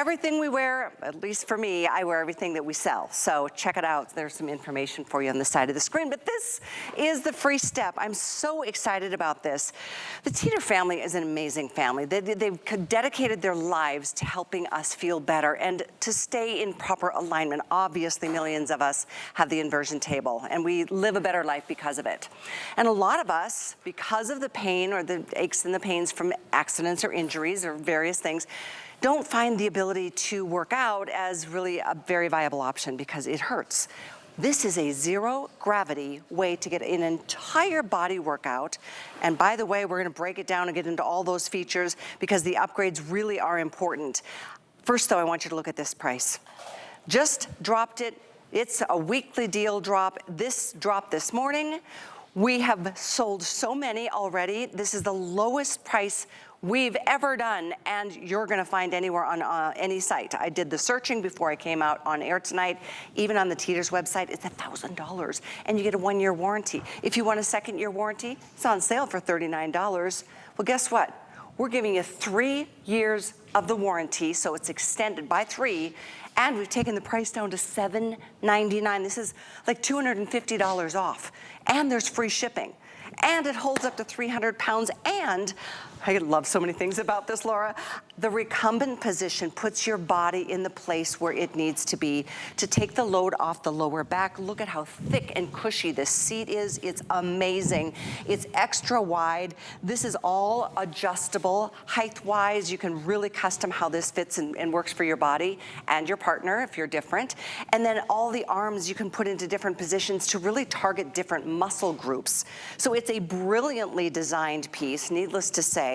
Everything we wear, at least for me, I wear everything that we sell. So check it out. There's some information for you on the side of the screen. But this is the FreeStep. I'm so excited about this. The Teeter family is an amazing family. They've dedicated their lives to helping us feel better and to stay in proper alignment. Obviously, millions of us have the inversion table, and we live a better life because of it. And a lot of us, because of the pain or the aches and the pains from accidents or injuries or various things, don't find the ability to work out as really a very viable option because it hurts. This is a zero gravity way to get an entire body workout. And by the way, we're gonna break it down and get into all those features because the upgrades really are important. First though, I want you to look at this price. Just dropped it. It's a weekly deal drop. This dropped this morning. We have sold so many already. This is the lowest price we've ever done, and you're gonna find anywhere on any site. I did the searching before I came out on air tonight. Even on the Teeter's website, it's $1,000, and you get a 1-year warranty. If you want a 2nd-year warranty, it's on sale for $39. Well, guess what? We're giving you 3 years of the warranty, so it's extended by 3, and we've taken the price down to $799. This is like $250 off, and there's free shipping. And it holds up to 300 pounds, and I love so many things about this, Laura. The recumbent position puts your body in the place where it needs to be to take the load off the lower back. Look at how thick and cushy this seat is. It's amazing. It's extra wide. This is all adjustable. Height-wise, you can really custom how this fits and works for your body and your partner if you're different. And then all the arms you can put into different positions to really target different muscle groups. So it's a brilliantly designed piece, needless to say.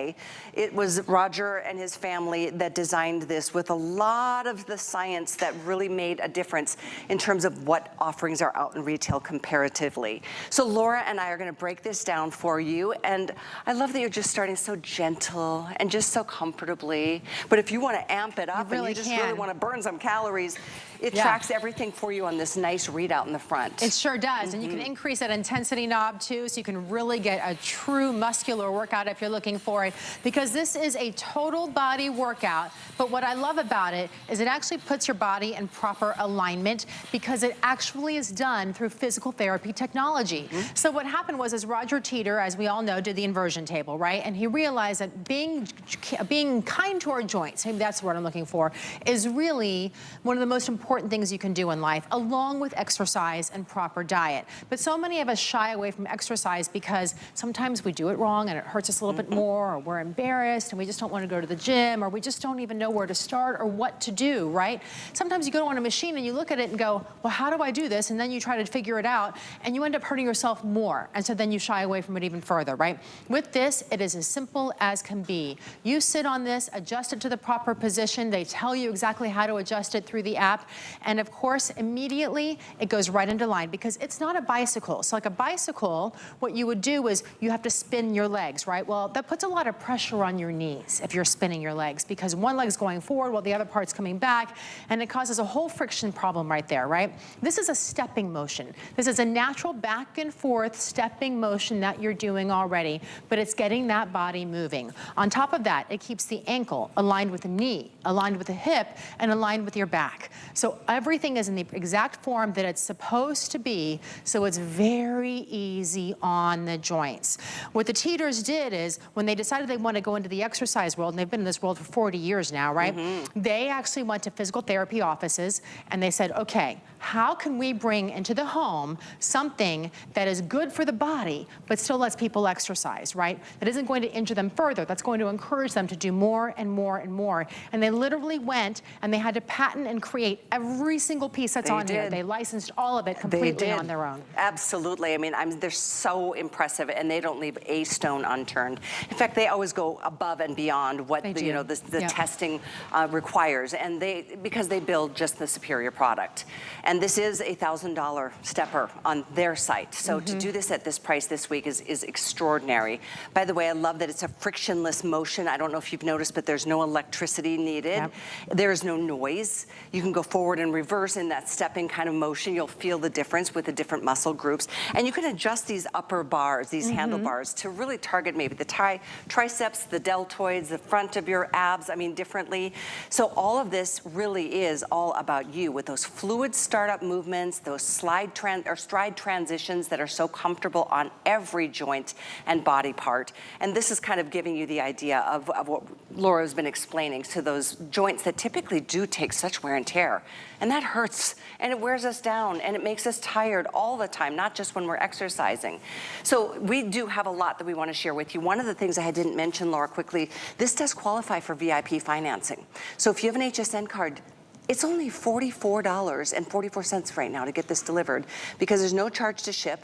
It was Roger and his family that designed this with a lot of the science that really made a difference in terms of what offerings are out in retail comparatively. So Laura and I are gonna break this down for you, and I love that you're just starting so gentle and just so comfortably. But if you wanna amp it up and you just really wanna burn some calories, it tracks everything for you on this nice readout in the front. It sure does, and you can increase that intensity knob too, so you can really get a true muscular workout if you're looking for it, because this is a total body workout. But what I love about it is it actually puts your body in proper alignment because it actually is done through physical therapy technology. So what happened was, as Roger Teeter, as we all know, did the inversion table, right? And he realized that being kind to our joints, maybe that's the word I'm looking for, is really one of the most important things you can do in life, along with exercise and proper diet. But so many of us shy away from exercise because sometimes we do it wrong and it hurts us a little bit more, or we're embarrassed and we just don't want to go to the gym, or we just don't even know where to start or what to do, right? Sometimes you go on a machine and you look at it and go, well, how do I do this? And then you try to figure it out and you end up hurting yourself more. And so then you shy away from it even further, right? With this, it is as simple as can be. You sit on this, adjust it to the proper position. They tell you exactly how to adjust it through the app. And of course, immediately it goes right into line because it's not a bicycle. So like a bicycle, what you would do is you have to spin your legs, right? Well, that puts a lot of pressure on your knees if you're spinning your legs because one leg's going forward while the other part's coming back, and it causes a whole friction problem right there, right? This is a stepping motion. This is a natural back and forth stepping motion that you're doing already, but it's getting that body moving. On top of that, it keeps the ankle aligned with the knee, aligned with the hip, and aligned with your back. So everything is in the exact form that it's supposed to be, so it's very easy on the joints. What the Teeters did is, when they decided they want to go into the exercise world, and they've been in this world for 40 years now, right? They actually went to physical therapy offices, and they said, okay, how can we bring into the home something that is good for the body, but still lets people exercise, right? That isn't going to injure them further, that's going to encourage them to do more and more and more. And they literally went and they had to patent and create every single piece that's on here. They licensed all of it completely on their own. Absolutely. I mean, they're so impressive, and they don't leave a stone unturned. In fact, they always go above and beyond what the testing requires, and because they build just the superior product. And this is a $1,000 stepper on their site. So to do this at this price this week is extraordinary. By the way, I love that it's a frictionless motion. I don't know if you've noticed, but there's no electricity needed. There's no noise. You can go forward and reverse in that stepping kind of motion. You'll feel the difference with the different muscle groups. And you can adjust these upper bars, these handlebars, to really target maybe the triceps, the deltoids, the front of your abs, I mean, differently. So all of this really is all about you with those fluid startup movements, those stride transitions that are so comfortable on every joint and body part. And this is kind of giving you the idea of what Laura's been explaining, to those joints that typically do take such wear and tear. And that hurts, and it wears us down, and it makes us tired all the time, not just when we're exercising. So we do have a lot that we want to share with you. One of the things I didn't mention, Laura, quickly, this does qualify for VIP financing. So if you have an HSN card, it's only $44.44 right now to get this delivered, because there's no charge to ship.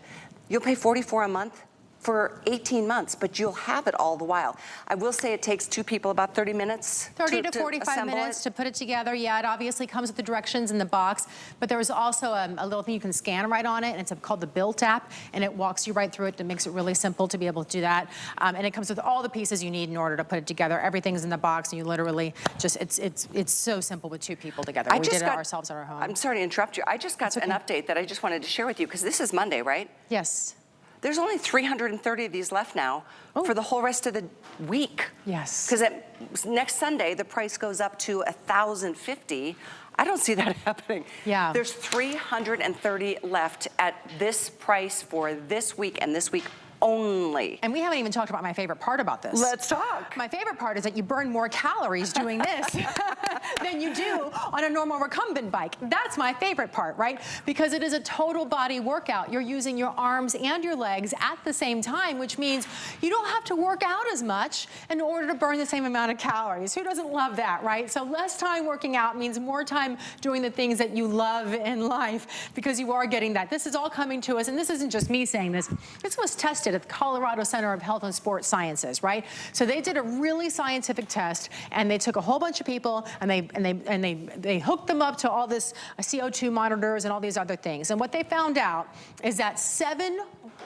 You'll pay $44 a month for 18 months, but you'll have it all the while. I will say it takes two people about 30 minutes. 30 to 45 minutes to put it together. Yeah, it obviously comes with the directions in the box, but there was also a little thing you can scan right on it, and it's called the Built app, and it walks you right through it. It makes it really simple to be able to do that. And it comes with all the pieces you need in order to put it together. Everything's in the box, and you literally just, it's so simple with two people together. We did it ourselves at our home. I'm sorry to interrupt you. I just got an update that I just wanted to share with you, because this is Monday, right? Yes. There's only 330 of these left now for the whole rest of the week. Yes. Because next Sunday, the price goes up to $1,050. I don't see that happening. Yeah. There's 330 left at this price for this week and this week only. And we haven't even talked about my favorite part about this. Let's talk. My favorite part is that you burn more calories doing this than you do on a normal recumbent bike. That's my favorite part, right? Because it is a total body workout. You're using your arms and your legs at the same time, which means you don't have to work out as much in order to burn the same amount of calories. Who doesn't love that, right? So less time working out means more time doing the things that you love in life, because you are getting that. This is all coming to us, and this isn't just me saying this. This was tested at the Colorado Center of Health and Sports Sciences, right? So they did a really scientific test, and they took a whole bunch of people, and they hooked them up to all this CO2 monitors and all these other things. And what they found out is that 7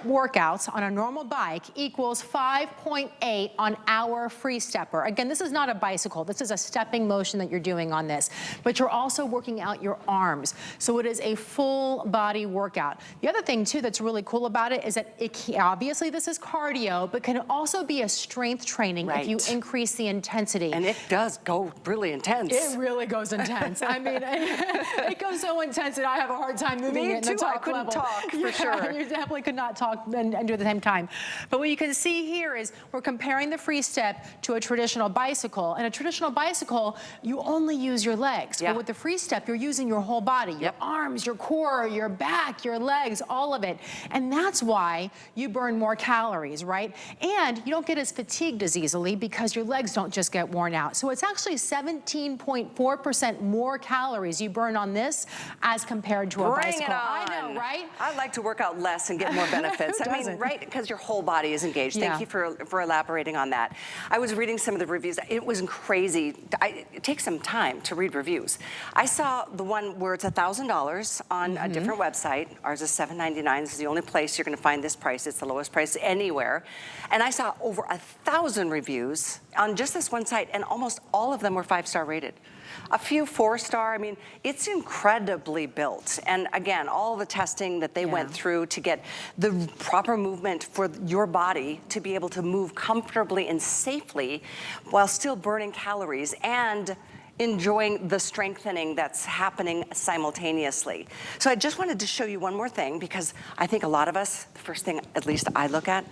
workouts on a normal bike equals 5.8 on our FreeStepper. Again, this is not a bicycle. This is a stepping motion that you're doing on this, but you're also working out your arms. So it is a full body workout. The other thing too that's really cool about it is that obviously this is cardio, but can also be a strength training if you increase the intensity. And it does go really intense. It really goes intense. I mean, it goes so intense that I have a hard time moving it in the top level. I couldn't talk, for sure. You definitely could not talk and do it at the same time. But what you can see here is we're comparing the FreeStep to a traditional bicycle. In a traditional bicycle, you only use your legs. But with the FreeStep, you're using your whole body, your arms, your core, your back, your legs, all of it. And that's why you burn more calories, right? And you don't get as fatigued as easily because your legs don't just get worn out. So it's actually 17.4% more calories you burn on this as compared to a bicycle. Bring it on. I know, right? I'd like to work out less and get more benefits. I mean, right, because your whole body is engaged. Thank you for elaborating on that. I was reading some of the reviews. It was crazy. It takes some time to read reviews. I saw the one where it's $1,000 on a different website. Ours is $799. This is the only place you're going to find this price. It's the lowest price anywhere. And I saw over 1,000 reviews on just this one site, and almost all of them were 5-star rated. A few 4-star. I mean, it's incredibly built. And again, all the testing that they went through to get the proper movement for your body to be able to move comfortably and safely while still burning calories and enjoying the strengthening that's happening simultaneously. So I just wanted to show you one more thing, because I think a lot of us, the first thing at least I look at,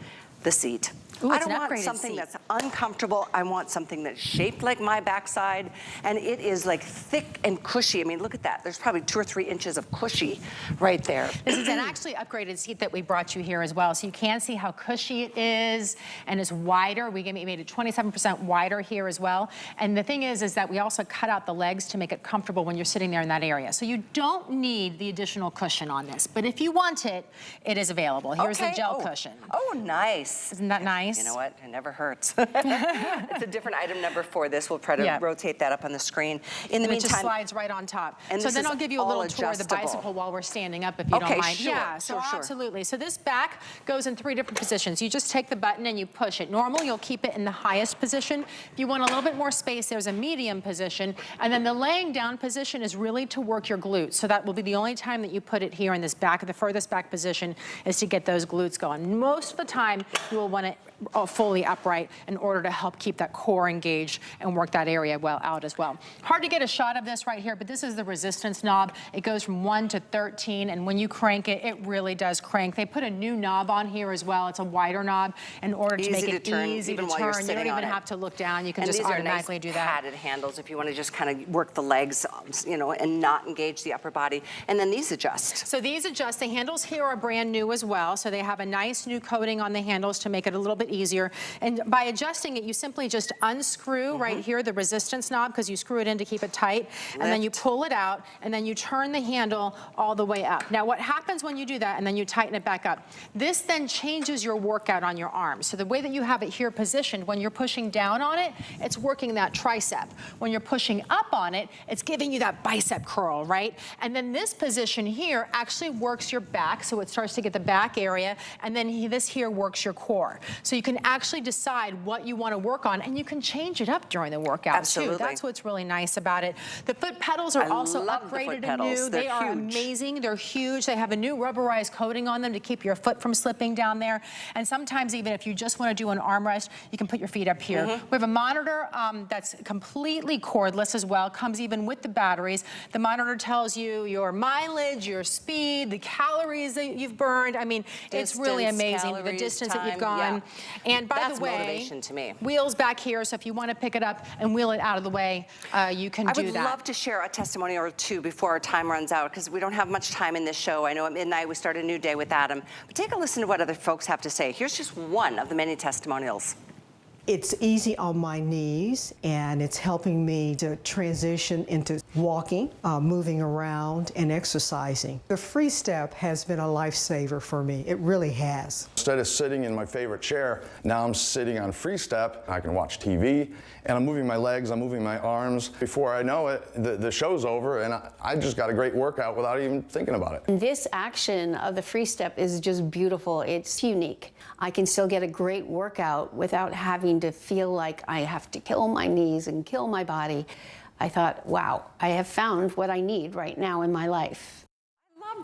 the seat. Ooh, I don't want something that's uncomfortable. I want something that's shaped like my backside, and it is like thick and cushy. I mean, look at that. There's probably 2 or 3 inches of cushy right there. This is an actually upgraded seat that we brought you here as well, so you can see how cushy it is, and it's wider. We made it 27% wider here as well. And the thing is that we also cut out the legs to make it comfortable when you're sitting there in that area. So you don't need the additional cushion on this, but if you want it, it is available. Here's the gel cushion. Oh, nice. Isn't that nice? You know what? It never hurts. It's a different item number 4. This will try to rotate that up on the screen. In the meantime, it just slides right on top. And so then I'll give you a little tour of the bicycle while we're standing up, if you don't mind. Sure, yeah, so absolutely. So this back goes in 3 different positions. You just take the button and you push it. Normal, you'll keep it in the highest position. If you want a little bit more space, there's a medium position. And then the laying down position is really to work your glutes. So that will be the only time that you put it here in this back, the furthest back position, is to get those glutes going. Most of the time, you will want it fully upright in order to help keep that core engaged and work that area well out as well. Hard to get a shot of this right here, but this is the resistance knob. It goes from 1 to 13, and when you crank it, it really does crank. They put a new knob on here as well. It's a wider knob in order to make it easy to turn. You don't even have to look down. You can just automatically do that. Padded handles if you want to just kind of work the legs, you know, and not engage the upper body. And then these adjust. So these adjust. The handles here are brand new as well. So they have a nice new coating on the handles to make it a little bit easier. And by adjusting it, you simply just unscrew right here the resistance knob, because you screw it in to keep it tight, and then you pull it out, and then you turn the handle all the way up. Now what happens when you do that and then you tighten it back up? This then changes your workout on your arms. So the way that you have it here positioned, when you're pushing down on it, it's working that tricep. When you're pushing up on it, it's giving you that bicep curl, right? And then this position here actually works your back, so it starts to get the back area, and then this here works your core. So you can actually decide what you want to work on, and you can change it up during the workout too. That's what's really nice about it. The foot pedals are also upgraded and new. They are amazing. They're huge. They have a new rubberized coating on them to keep your foot from slipping down there. And sometimes even if you just want to do an arm rest, you can put your feet up here. We have a monitor that's completely cordless as well. Comes even with the batteries. The monitor tells you your mileage, your speed, the calories that you've burned. I mean, it's really amazing. The distance that you've gone. And by the way, motivation to me. Wheels back here, so if you want to pick it up and wheel it out of the way, you can do that. I would love to share a testimony or two before our time runs out, because we don't have much time in this show. I know at midnight we start a new day with Adam. But take a listen to what other folks have to say. Here's just one of the many testimonials. It's easy on my knees, and it's helping me to transition into walking, moving around, and exercising. The FreeStep has been a lifesaver for me. It really has. Instead of sitting in my favorite chair, now I'm sitting on FreeStep. I can watch TV, and I'm moving my legs, I'm moving my arms. Before I know it, the show's over, and I just got a great workout without even thinking about it. This action of the FreeStep is just beautiful. It's unique. I can still get a great workout without having to feel like I have to kill my knees and kill my body. I thought, wow, I have found what I need right now in my life.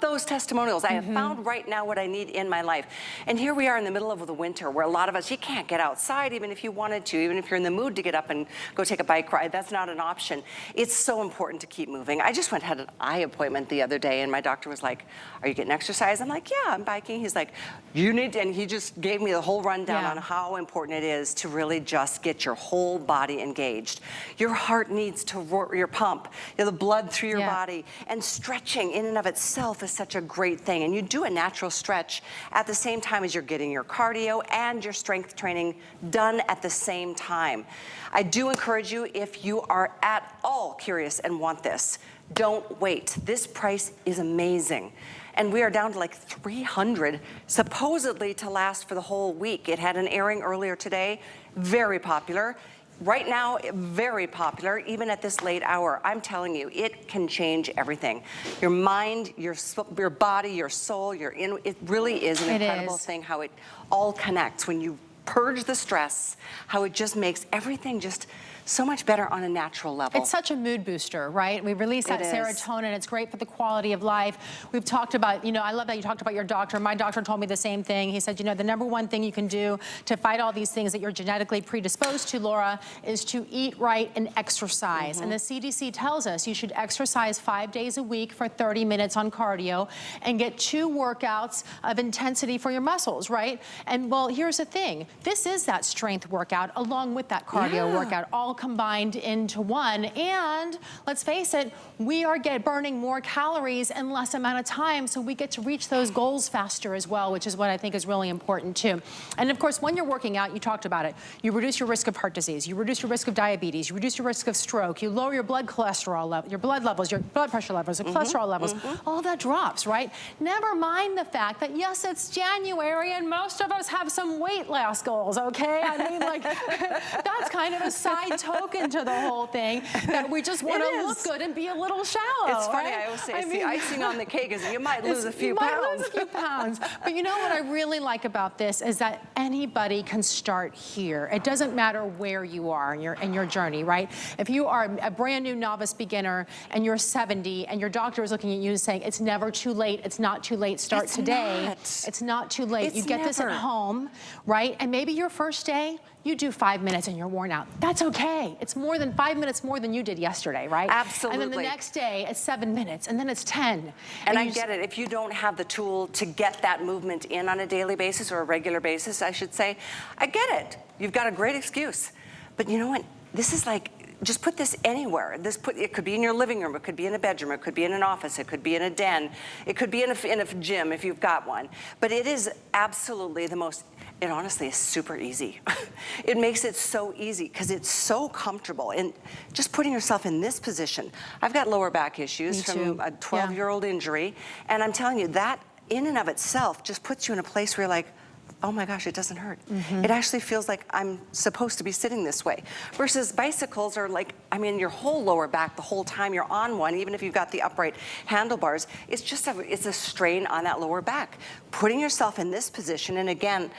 Those testimonials. I have found right now what I need in my life. And here we are in the middle of the winter, where a lot of us, you can't get outside even if you wanted to, even if you're in the mood to get up and go take a bike ride. That's not an option. It's so important to keep moving. I just had an eye appointment the other day, and my doctor was like, are you getting exercise? I'm like, yeah, I'm biking. He's like, you need to, and he just gave me the whole rundown on how important it is to really just get your whole body engaged. Your heart needs to roar, your pump, the blood through your body, and stretching in and of itself is such a great thing. And you do a natural stretch at the same time as you're getting your cardio and your strength training done at the same time. I do encourage you, if you are at all curious and want this, don't wait. This price is amazing. And we are down to like 300, supposedly to last for the whole week. It had an airing earlier today, very popular. Right now, very popular, even at this late hour. I'm telling you, it can change everything. Your mind, your body, your soul, it really is an incredible thing how it all connects. When you purge the stress, how it just makes everything just so much better on a natural level. It's such a mood booster, right? We release that serotonin. It's great for the quality of life. We've talked about, you know, I love that you talked about your doctor. My doctor told me the same thing. He said, you know, the number one thing you can do to fight all these things that you're genetically predisposed to, Laura, is to eat right and exercise. And the CDC tells us you should exercise 5 days a week for 30 minutes on cardio and get 2 workouts of intensity for your muscles, right? And well, here's the thing. This is that strength workout along with that cardio workout, all combined into one. And let's face it, we are burning more calories in less amount of time, so we get to reach those goals faster as well, which is what I think is really important too. And of course, when you're working out, you talked about it, you reduce your risk of heart disease, you reduce your risk of diabetes, you reduce your risk of stroke, you lower your blood cholesterol level, your blood levels, your blood pressure levels, your cholesterol levels, all that drops, right? Never mind the fact that yes, it's January and most of us have some weight loss goals, okay? I mean, like, that's kind of a side token to the whole thing that we just want to look good and be a little shallow. It's funny, right? I always say it's the icing on the cake is you might lose a few pounds. You might lose a few pounds. But you know what I really like about this is that anybody can start here. It doesn't matter where you are in your journey, right? If you are a brand new novice beginner and you're 70 and your doctor is looking at you and saying, it's never too late, it's not too late, start today. It's not too late. It's you get this at home, right? And maybe your first day, you do 5 minutes and you're worn out. That's okay. It's more than 5 minutes more than you did yesterday, right? Absolutely. And then the next day, it's 7 minutes, and then it's 10. And I get it. If you don't have the tool to get that movement in on a daily basis or a regular basis, I should say, I get it. You've got a great excuse. But you know what? This is like, just put this anywhere. It could be in your living room, it could be in a bedroom, it could be in an office, it could be in a den, it could be in a gym if you've got one. But it is absolutely the most, it honestly is super easy. It makes it so easy because it's so comfortable. And just putting yourself in this position. I've got lower back issues from a 12-year-old injury, and I'm telling you, that in and of itself just puts you in a place where you're like, oh my gosh, it doesn't hurt. It actually feels like I'm supposed to be sitting this way. Versus bicycles are like, I mean, your whole lower back the whole time you're on one, even if you've got the upright handlebars, it's just it's a strain on that lower back. Putting yourself in this position, and again,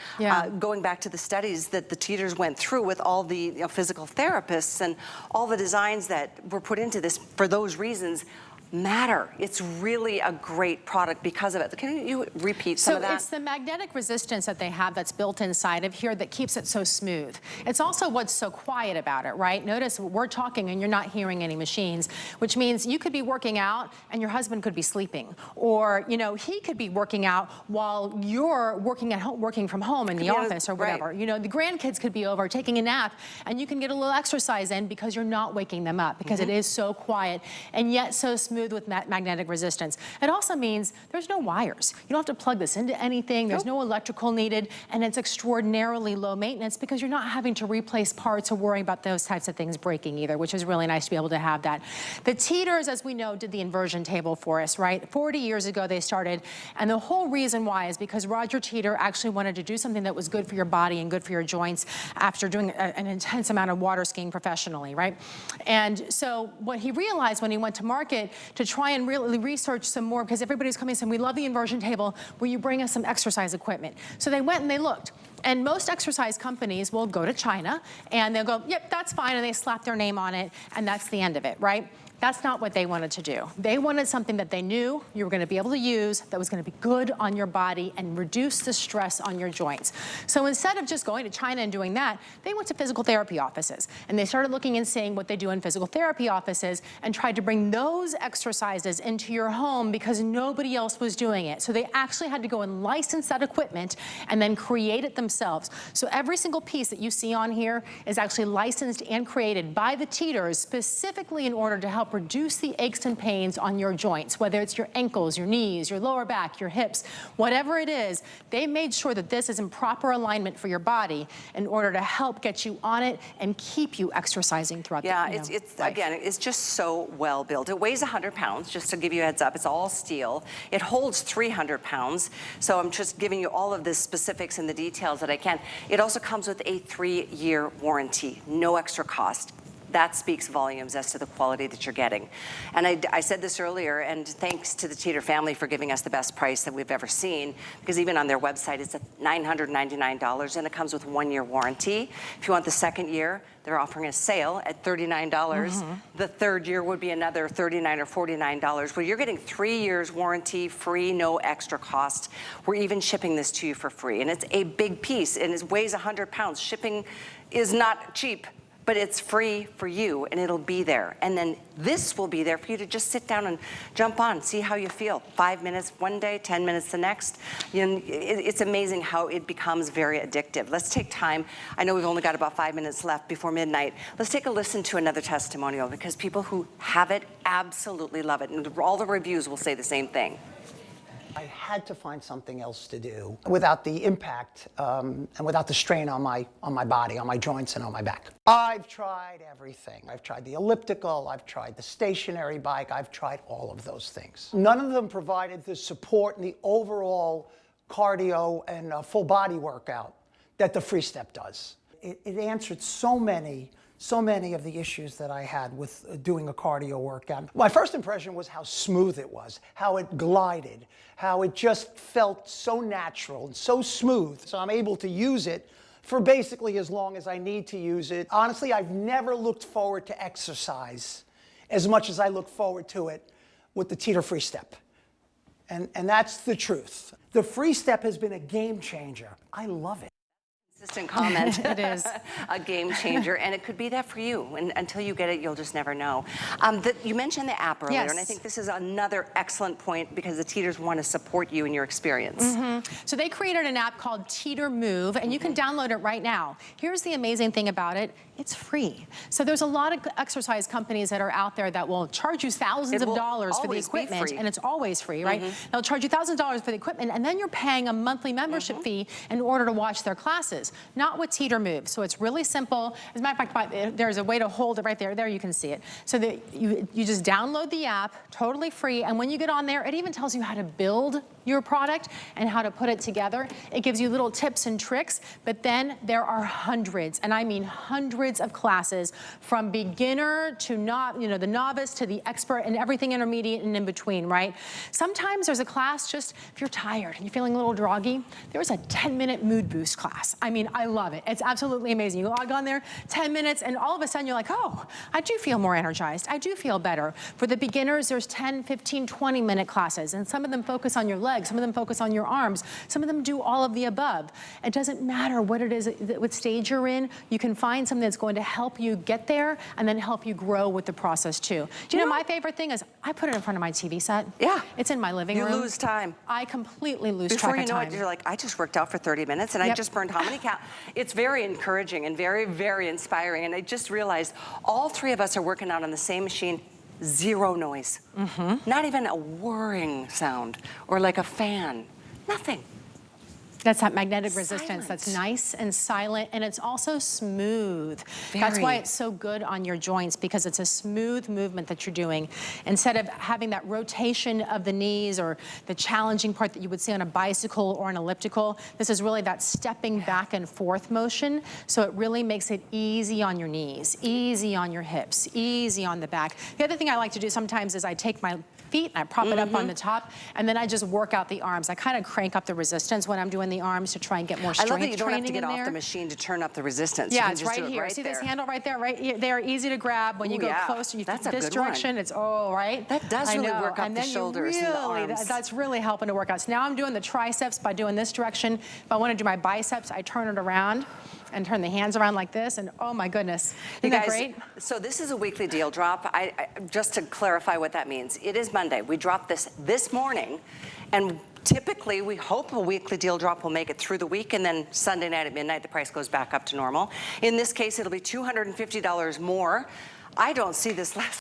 going back to the studies that the Teeters went through with all the physical therapists and all the designs that were put into this for those reasons, matter. It's really a great product because of it. Can you repeat some of that? So it's the magnetic resistance that they have that's built inside of here that keeps it so smooth. It's also what's so quiet about it, right? Notice we're talking and you're not hearing any machines, which means you could be working out and your husband could be sleeping. Or, you know, he could be working out while you're working at home, working from home in the office or whatever. Right. You know, the grandkids could be over taking a nap and you can get a little exercise in because you're not waking them up because it is so quiet and yet so smooth with magnetic resistance. It also means there's no wires. You don't have to plug this into anything. There's no electrical needed, and it's extraordinarily low maintenance because you're not having to replace parts or worry about those types of things breaking either, which is really nice to be able to have that. The Teeters, as we know, did the inversion table for us, right? 40 years ago they started, and the whole reason why is because Roger Teeter actually wanted to do something that was good for your body and good for your joints after doing an intense amount of water skiing professionally, right? And so what he realized when he went to market to try and really research some more, because everybody's coming and saying, we love the inversion table, will you bring us some exercise equipment? So they went and they looked. And most exercise companies will go to China and they'll go, yep, that's fine, and they slap their name on it, and that's the end of it, right? That's not what they wanted to do. They wanted something that they knew you were going to be able to use that was going to be good on your body and reduce the stress on your joints. So instead of just going to China and doing that, they went to physical therapy offices. And they started looking and seeing what they do in physical therapy offices and tried to bring those exercises into your home because nobody else was doing it. So they actually had to go and license that equipment and then create it themselves. So every single piece that you see on here is actually licensed and created by the Teeters specifically in order to help reduce the aches and pains on your joints, whether it's your ankles, your knees, your lower back, your hips, whatever it is. They made sure that this is in proper alignment for your body in order to help get you on it and keep you exercising throughout the life. Again, it's just so well built. It weighs 100 pounds, just to give you a heads up. It's all steel. It holds 300 pounds. So I'm just giving you all of the specifics and the details that I can. It also comes with a 3-year warranty, no extra cost. That speaks volumes as to the quality that you're getting. And I said this earlier, and thanks to the Teeter family for giving us the best price that we've ever seen, because even on their website, it's at $999, and it comes with 1-year warranty. If you want the second year, they're offering a sale at $39. The third year would be another $39 or $49. Well, you're getting 3 years warranty, free, no extra cost. We're even shipping this to you for free. And it's a big piece, and it weighs 100 pounds. Shipping is not cheap, but it's free for you, and it'll be there. And then this will be there for you to just sit down and jump on, see how you feel. 5 minutes one day, 10 minutes the next. You know, it's amazing how it becomes very addictive. Let's take time. I know we've only got about 5 minutes left before midnight. Let's take a listen to another testimonial, because people who have it absolutely love it, and all the reviews will say the same thing. I had to find something else to do without the impact and without the strain on my body, on my joints, and on my back. I've tried everything. I've tried the elliptical, I've tried the stationary bike, I've tried all of those things. None of them provided the support and the overall cardio and full body workout that the FreeStep does. It answered so many so many of the issues that I had with doing a cardio workout. My first impression was how smooth it was, how it glided, how it just felt so natural and so smooth. So I'm able to use it for basically as long as I need to use it. Honestly, I've never looked forward to exercise as much as I look forward to it with the Teeter FreeStep. And that's the truth. The FreeStep has been a game changer. I love it. Consistent comment. It is. A game changer, and it could be that for you. And until you get it, you'll just never know. You mentioned the app earlier, Yes. and I think this is another excellent point because the Teeters want to support you in your experience. So they created an app called Teeter Move, and you can download it right now. Here's the amazing thing about it. It's free. So there's a lot of exercise companies that are out there that will charge you thousands of dollars for the equipment, and it's always free, right? They'll charge you thousands of dollars for the equipment, and then you're paying a monthly membership fee in order to watch their classes. Not with Teeter Move. So it's really simple. As a matter of fact, there's a way to hold it right there. There you can see it. So that you just download the app, totally free, and when you get on there, it even tells you how to build your product and how to put it together. It gives you little tips and tricks, but then there are hundreds, and I mean hundreds of classes from beginner to the novice to the expert and everything intermediate and in between, right? Sometimes there's a class just, if you're tired and you're feeling a little groggy, there's a 10-minute mood boost class. I mean, I love it. It's absolutely amazing. You log on there, 10 minutes, and all of a sudden you're like, oh, I do feel more energized. I do feel better. For the beginners, there's 10, 15, 20-minute classes, and some of them focus on your legs. Some of them focus on your arms. Some of them do all of the above. It doesn't matter what it is, what stage you're in. You can find something that's going to help you get there and then help you grow with the process too. Do you know my favorite thing is I put it in front of my TV set. Yeah. It's in my living room. You lose time. I completely lose Before track you of know time. it, you're like, I just worked out for 30 minutes and I just burned how many calories? It's very encouraging and very, very inspiring. And I just realized all three of us are working out on the same machine. Zero noise. Not even a whirring sound or like a fan. Nothing. That's that magnetic resistance that's nice and silent, and it's also smooth. That's why it's so good on your joints, because it's a smooth movement that you're doing. Instead of having that rotation of the knees or the challenging part that you would see on a bicycle or an elliptical, this is really that stepping back and forth motion. So it really makes it easy on your knees, easy on your hips, easy on the back. The other thing I like to do sometimes is I take my feet and I prop it up on the top, and then I just work out the arms. I kind of crank up the resistance when I'm doing the arms to try and get more strength I love that you don't have to training get in off there. the machine to turn up the resistance. Yeah, You it's can just right do it here. right See there. this handle right there? Right there, easy to grab. When you go closer, you That's a this good direction, one. it's right. That does really work up and the then shoulders and the arms. That's really helping to work out. So now I'm doing the triceps by doing this direction. If I want to do my biceps, I turn it around and turn the hands around like this, and oh my goodness, isn't that great? So this is a weekly deal drop. Just to clarify what that means, it is Monday. We dropped this morning, and typically we hope a weekly deal drop will make it through the week, and then Sunday night at midnight the price goes back up to normal. In this case, it'll be $250 more. I don't see this last